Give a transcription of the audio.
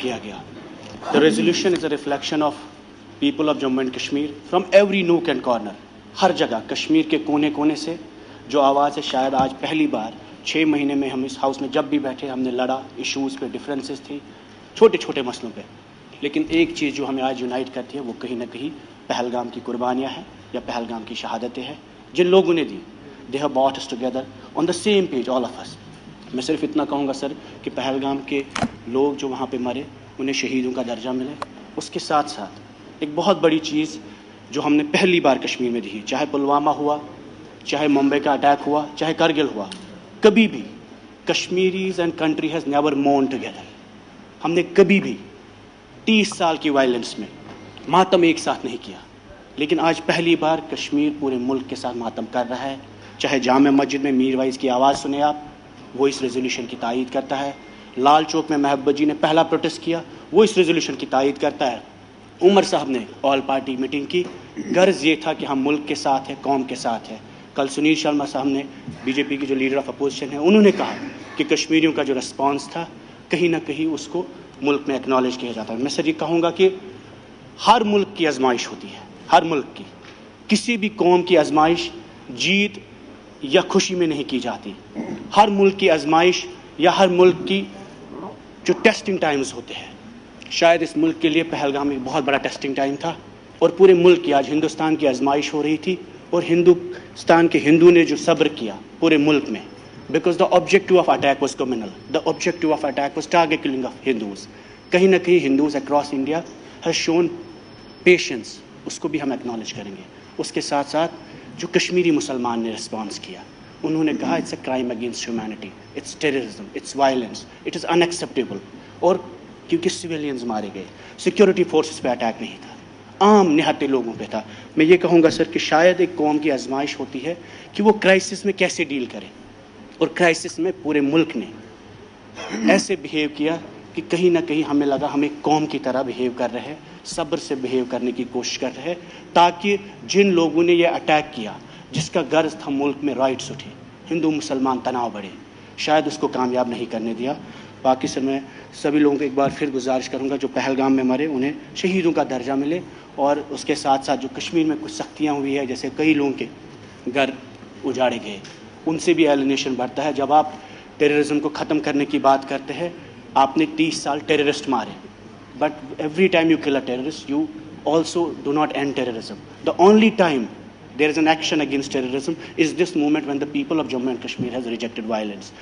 کیا گیا. The resolution is a reflection of people of Jammu and Kashmir from every nook and corner. ہر جگہ کشمیر کے کونے کونے سے جو آواز ہے. شاید آج پہلی بار 6 مہینے میں ہم اس ہاؤس میں جب بھی بیٹھے ہم نے لڑا, ایشوز پہ ڈفرینسز تھی, چھوٹے چھوٹے مسئلوں پہ, لیکن ایک چیز جو ہمیں آج یونائٹ کرتی ہے وہ کہیں نہ کہیں پہلگام کی قربانیاں ہیں یا پہلگام کی شہادتیں ہیں جن لوگوں نے دی. They have brought us together on the same page, all of us. میں صرف اتنا کہوں گا سر کہ پہلگام کے لوگ جو وہاں پہ مرے انہیں شہیدوں کا درجہ ملے. اس کے ساتھ ساتھ ایک بہت بڑی چیز جو ہم نے پہلی بار کشمیر میں دی, چاہے پلوامہ ہوا, چاہے ممبئی کا اٹیک ہوا, چاہے کرگل ہوا, کبھی بھی Kashmiris and country has never مورن ٹوگیدر. ہم نے کبھی بھی 30 سال کی وائلنس میں ماتم ایک ساتھ نہیں کیا, لیکن آج پہلی بار کشمیر پورے ملک کے ساتھ ماتم کر رہا ہے. چاہے جامع مسجد میں میر وائز کی آواز سنیں آپ, وہ اس ریزولوشن کی تائید کرتا ہے. لال چوک میں محبت جی نے پہلا پروٹیسٹ کیا, وہ اس ریزولوشن کی تائید کرتا ہے. عمر صاحب نے آل پارٹی میٹنگ کی, غرض یہ تھا کہ ہم ملک کے ساتھ ہیں, قوم کے ساتھ ہیں. کل سنیل شرما صاحب نے بی جے پی کے جو لیڈر آف اپوزیشن ہیں انہوں نے کہا کہ کشمیریوں کا جو رسپانس تھا کہیں نہ کہیں اس کو ملک میں ایکنالج کیا جاتا ہے. میں سر یہ کہوں گا کہ ہر ملک کی آزمائش ہوتی ہے, ہر ملک کی, کسی بھی قوم کی آزمائش جیت یا خوشی میں نہیں کی جاتی. ہر ملک کی آزمائش یا ہر ملک کی جو ٹیسٹنگ ٹائمز ہوتے ہیں, شاید اس ملک کے لیے پہلگام ایک بہت بڑا ٹیسٹنگ ٹائم تھا, اور پورے ملک کی آج ہندوستان کی آزمائش ہو رہی تھی. اور ہندوستان کے ہندو نے جو صبر کیا پورے ملک میں, because the objective of attack was communal, the objective of attack was target killing of Hindus. کہیں نہ کہیں Hindus across India has shown patience, اس کو بھی ہم ایکنالج کریں گے. اس کے ساتھ ساتھ جو کشمیری مسلمان نے رسپانس کیا, انہوں نے کہا it's a crime against humanity, it's terrorism, it's violence, it is unacceptable. اور کیونکہ سویلینز مارے گئے, سیکورٹی فورسز پہ اٹیک نہیں تھا, عام نہاتے لوگوں پہ تھا. میں یہ کہوں گا سر کہ شاید ایک قوم کی آزمائش ہوتی ہے کہ وہ کرائسس میں کیسے ڈیل کرے, اور کرائسس میں پورے ملک نے ایسے بہیو کیا کہ کہیں نہ کہیں ہمیں لگا ہم ایک قوم کی طرح بہیو کر رہے ہیں, صبر سے بہیو کرنے کی کوشش کر رہے ہیں, تاکہ جن لوگوں نے یہ اٹیک کیا جس کا غرض تھا ملک میں رائٹس اٹھے, ہندو مسلمان تناؤ بڑھے, شاید اس کو کامیاب نہیں کرنے دیا. باقی سر میں سبھی لوگوں کو ایک بار پھر گزارش کروں گا جو پہلگام میں مرے انہیں شہیدوں کا درجہ ملے, اور اس کے ساتھ ساتھ جو کشمیر میں کچھ سختیاں ہوئی ہے, جیسے کئی لوگوں کے گھر اجاڑے گئے, ان سے بھی ایلینیشن بڑھتا ہے. جب آپ ٹیررزم کو ختم کرنے کی بات کرتے ہیں, آپ نے 30 سال ٹیررسٹ مارے, بٹ ایوری ٹائم یو کل a terrorist you also do not end terrorism. The only time there is an action against terrorism is this moment when the people of Jammu and Kashmir has rejected violence.